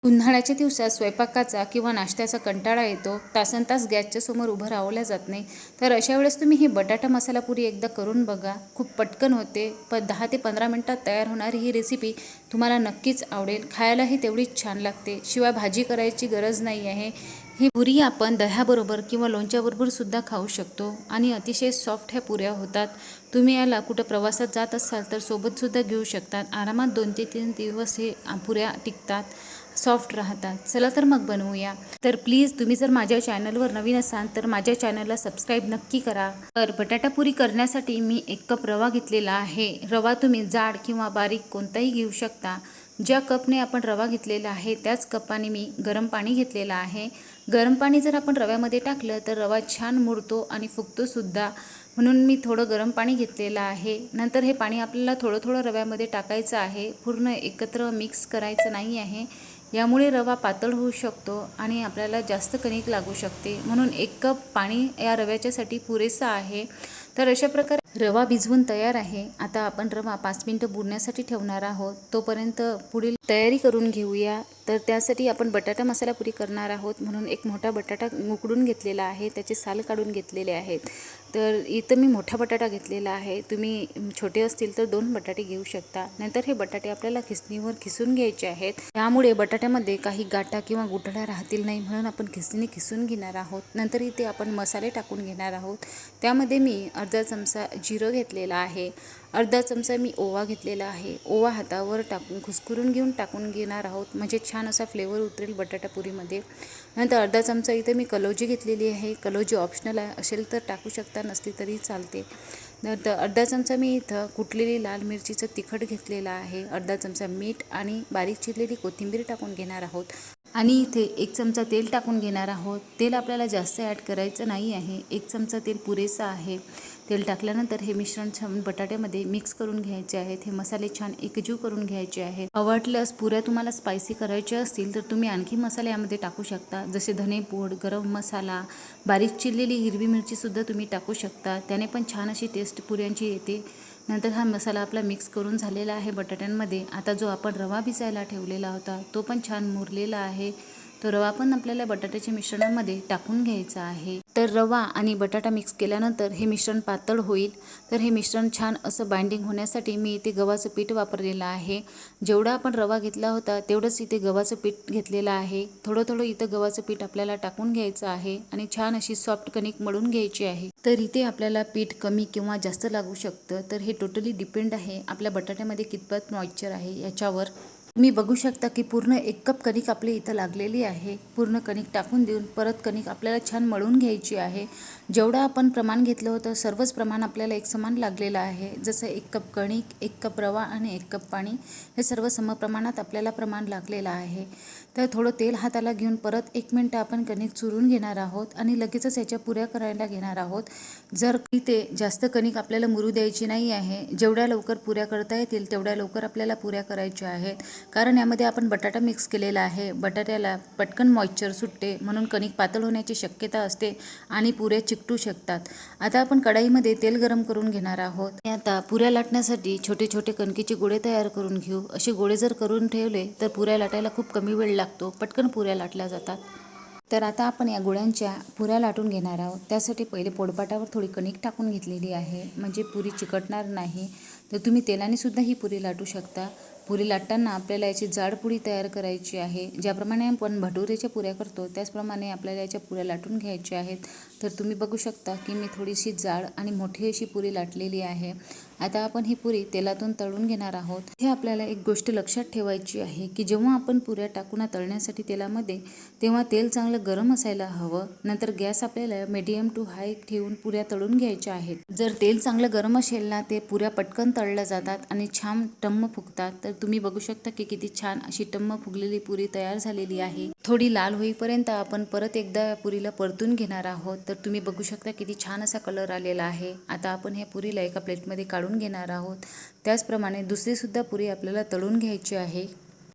उन्हाळ्याच्या दिवसात स्वयंपाकाचा किंवा नाश्त्याचा कंटाळा येतो, तासनतास गॅसच्या समोर उभं राहवल्या जात नाही. तर अशा वेळेस तुम्ही ही बटाटा मसाला पुरी एकदा करून बघा. खूप पटकन होते, 10 ते 15 मिनटात तयार होणारी ही रेसिपी तुम्हाला नक्कीच आवडेल. खायलाही तेवढीच छान लागते, शिवाय भाजी करायची गरज नाही आहे. ही पुरी आपण दह्याबरोबर किंवा लोणच्याबरोबर सुद्धा खाऊ शकतो आणि अतिशय सॉफ्ट ह्या पुऱ्या होतात. तुम्ही याला कुठं प्रवासात जात असाल तर सोबतसुद्धा घेऊ शकतात. आरामात 2 ते 3 दिवस हे पुऱ्या टिकतात, सॉफ्ट राहतात. चला तर मग बनवूया. तर प्लीज तुम्ही जर माझ्या चॅनलवर नवीन असाल तर माझ्या चॅनलला सबस्क्राईब नक्की करा. तर बटाटा पुरी करण्यासाठी मी 1 कप रवा घेतलेला आहे. रवा तुम्ही जाड किंवा बारीक कोणताही घेऊ शकता. ज्या कपने आपण रवा घेतलेला आहे त्याच कपाने मी गरम पाणी घेतलेलं आहे. गरम पाणी जर आपण रव्यामध्ये टाकलं तर रवा छान मुरतो आणि फुगतो सुद्धा, म्हणून मी थोडं गरम पाणी घेतलेलं आहे. नंतर हे पाणी आपल्याला थोडं थोडं रव्यामध्ये टाकायचं आहे, पूर्ण एकत्र मिक्स करायचं नाही आहे. यामुळे रवा पातळ होऊ शकतो आणि आपल्याला जास्त कणिक लागू शकते, म्हणून 1 कप पाणी या रव्याच्यासाठी पुरेसं आहे. तर अशा प्रकारे रवा भिजवून तयार आहे. आता आपण रवा 5 मिनिटं बुडण्यासाठी ठेवणार आहोत. तोपर्यंत पुढील तयारी करून घेऊया. तर त्यासाठी आपण बटाटा मसाला पुरी करणार आहोत, म्हणून एक मोठा बटाटा उकडून घेतलेला आहे, त्याचे साल काढून घेतलेले आहेत. तर इथं मी मोठा बटाटा घेतलेला आहे. तुम्ही छोटे असतील तर 2 बटाटे घेऊ शकता. नंतर हे बटाटे आपल्याला खिसणीवर खिसून घ्यायचे आहेत. त्यामुळे बटाट्यामध्ये काही गाठा किंवा गुठळ्या राहतील नाही, म्हणून आपण खिसणीने खिसून घेणार आहोत. नंतर इथे आपण मसाले टाकून घेणार आहोत. त्यामध्ये मी अर्धा चमचा जिरं घेतलेला आहे, अर्धा चमचा मी ओवा घेतलेला आहे. ओवा हातावर टाकून खुस्कुरून घेऊन टाकून घेणार आहोत, म्हणजे छान असा फ्लेवर उतरेल बटाटा पुरीमध्ये. नंतर अर्धा चमचा इथे मी कलौजी घेतलेली आहे. कलौजी ऑप्शनल आहे, असेल तर टाकू शकता, नसली तरी चालते. नंतर अर्धा चमचा मी इथं कुटलेली लाल मिरचीचं तिखट घेतलेलं आहे. अर्धा चमचा मीठ आणि बारीक चिरलेली कोथिंबीर टाकून घेणार आहोत. आणि इथे 1 चमचा तेल टाकून घेणार आहोत. तेल आपल्याला जास्त ॲड करायचं नाही आहे, 1 चमचा तेल पुरेसा आहे. तेल टाकल्यानंतर हे मिश्रण छान बटाट्यामध्ये मिक्स करून घ्यायचे आहेत. हे मसाले छान एकजीव करून घ्यायचे आहेत. आवडल्यास पुऱ्या तुम्हाला स्पायसी करायच्या असतील तर तुम्ही आणखी मसाले यामध्ये टाकू शकता, जसे धनेपूड, गरम मसाला, बारीक चिरलेली हिरवी मिरचीसुद्धा तुम्ही टाकू शकता. त्याने पण छान अशी टेस्ट पुऱ्यांची येते. नंतर हा मसाला आपला मिक्स करून झालेला आहे बटाट्यांमध्ये. आता जो आपण रवा भिजायला ठेवलेला होता तो पण छान मुरलेला आहे. तो रवा पण आपल्याला बटाट्याच्या मिश्रणामध्ये टाकून घ्यायचा आहे. तर रवा आणि बटाटा मिक्स केल्यानंतर हे मिश्रण पातळ होईल. तर हे मिश्रण छान असं बाइंडिंग होण्यासाठी मी इथे गव्हाचं पीठ वापरलेलं आहे. जेवढा आपण रवा घेतला होता तेवढंच इथे गव्हाचं पीठ घेतलेलं आहे. थोडं थोडं इथं गव्हाचं पीठ आपल्याला टाकून घ्यायचं आहे आणि छान अशी सॉफ्ट कणिक मळून घ्यायची आहे. तर इथे आपल्याला पीठ कमी किंवा जास्त लागू शकतं. तर हे टोटली डिपेंड आहे आपल्या बटाट्यामध्ये कितपत मॉइश्चर आहे याच्यावर. तुम्ही बघू शकता की पूर्ण 1 कप कणिक आपली इथं लागलेली आहे. पूर्ण कणिक टाकून देऊन परत कणिक आपल्याला छान मळून घ्यायची आहे. जेवढं आपण प्रमाण घेतलं होतं सर्वच प्रमाण आपल्याला एकसमान लागलेलं आहे. जसं 1 कप कणिक, 1 कप रवा आणि 1 कप पाणी, हे सर्व समप्रमाणात आपल्याला प्रमाण लागलेलं आहे. तर थोडं तेल हाताला घेऊन परत 1 मिनिट आपण कणिक चुरून घेणार आहोत आणि लगेचच याच्या पुऱ्या करायला घेणार आहोत. जर इथे जास्त कणिक आपल्याला मुरू द्यायची नाही आहे. जेवढ्या लवकर पुऱ्या करता येतील तेवढ्या लवकर आपल्याला पुऱ्या करायच्या आहेत, कारण यामध्ये आपण बटाटा मिक्स केलेला आहे. बटाट्याला पटकन मॉइश्चर सुटते, म्हणून कणिक पातळ होण्याची शक्यता असते आणि पुऱ्या चिकटू शकतात. आता आपण कढईमध्ये तेल गरम करून घेणार आहोत. आता पुऱ्या लाटण्यासाठी छोटे छोटे कणकेचे गोळे तयार करून घेऊ. असे गोळे जर करून ठेवले तर पुऱ्या लाटायला खूप कमी वेळ लागतो, पटकन पुऱ्या लाटल्या जातात. तर आता आपण या गोळ्यांच्या पुऱ्या लाटून घेणार आहोत. त्यासाठी पहिले पोळपाटावर थोडी कणिक टाकून घेतलेली आहे, म्हणजे पुरी चिकटणार नाही. तर तुम्ही तेलाने सुद्धा ही पुरी लाटू शकता. पुरी लाटताना आपल्याला याची जाड पुरी तयार करायची आहे. ज्याप्रमाणे आपण भटुरेच्या पुऱ्या करतो त्याचप्रमाणे आपल्याला याच्या पुऱ्या लाटून घ्यायच्या आहेत. तर तुम्ही बघू शकता की मी थोडीशी जाड आणि मोठी अशी पुरी लाटलेली आहे. आता आपण ही पुरी तेलातून तळून घेणार आहोत. हे आपल्याला एक गोष्ट लक्षात ठेवायची आहे की जेव्हा आपण पुऱ्या टाकून तळण्यासाठी तेलामध्ये, तेव्हा तेल चांगलं गरम असायला हवं. नंतर गॅस आपल्याला मीडियम टू हाय ठेवून पुऱ्या तळून घ्यायच्या आहेत. जर तेल चांगलं गरम असेल ना, ते पुऱ्या पटकन तळल्या जातात आणि छान टम्म फुगतात. तर तुम्ही बघू शकता की किती छान अशी टम्म फुगलेली पुरी तयार झालेली आहे. थोडी लाल होईपर्यंत आपण परत एकदा या पुरीला परतून घेणार आहोत. तर तुम्ही बघू शकता किती छान असा कलर आलेला आहे. आता आपण ह्या पुरीला एका प्लेटमध्ये काढून घेणार आहोत. त्याचप्रमाणे दुसरी सुद्धा पुरी आपल्याला तळून घ्यायची आहे.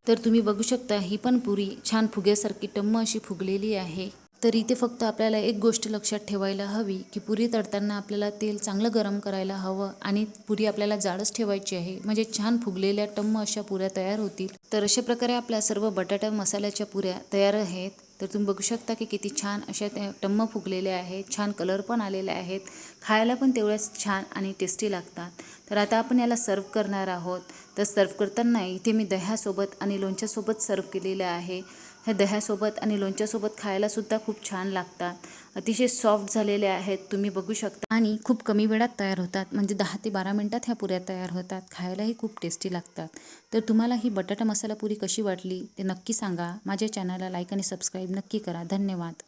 तर तुम्ही बघू शकता ही पण पुरी छान फुग्यासारखी टम्म अशी फुगलेली आहे. तर इथे फक्त आपल्याला एक गोष्ट लक्षात ठेवायला हवी की पुरी तळताना आपल्याला तेल चांगलं गरम करायला हवं आणि पुरी आपल्याला जाडच ठेवायची आहे, म्हणजे छान फुगलेल्या टम्म अशा पुऱ्या तयार होतील. तर अशा प्रकारे आपल्या सर्व बटाटा मसाल्याच्या पुऱ्या तयार आहेत. तर तुम्ही बघू शकता की किती छान अशा त्या टम्म फुगलेल्या आहेत, छान कलर पण आलेले आहेत, खायला पण तेवढ्याच छान आणि टेस्टी लागतात. तर आता आपण याला सर्व करणार आहोत. तर सर्व करताना इथे मी दह्यासोबत आणि लोणच्यासोबत सर्व केलेलं आहे. ह्या दह्यासोबत आणि लोणच्यासोबत खायला सुद्धा खूप छान लागतात. अतिशय सॉफ्ट झालेले आहेत, तुम्ही बघू शकता, आणि खूप कमी वेळात तयार होतात, म्हणजे 10 ते 12 मिनिटात ह्या पुऱ्या तयार होतात. खायलाही खूप टेस्टी लागतात. तर तुम्हाला ही बटाटा मसाला पुरी कशी वाटली ते नक्की सांगा. माझ्या चॅनलला लाईक आणि सबस्क्राईब नक्की करा. धन्यवाद.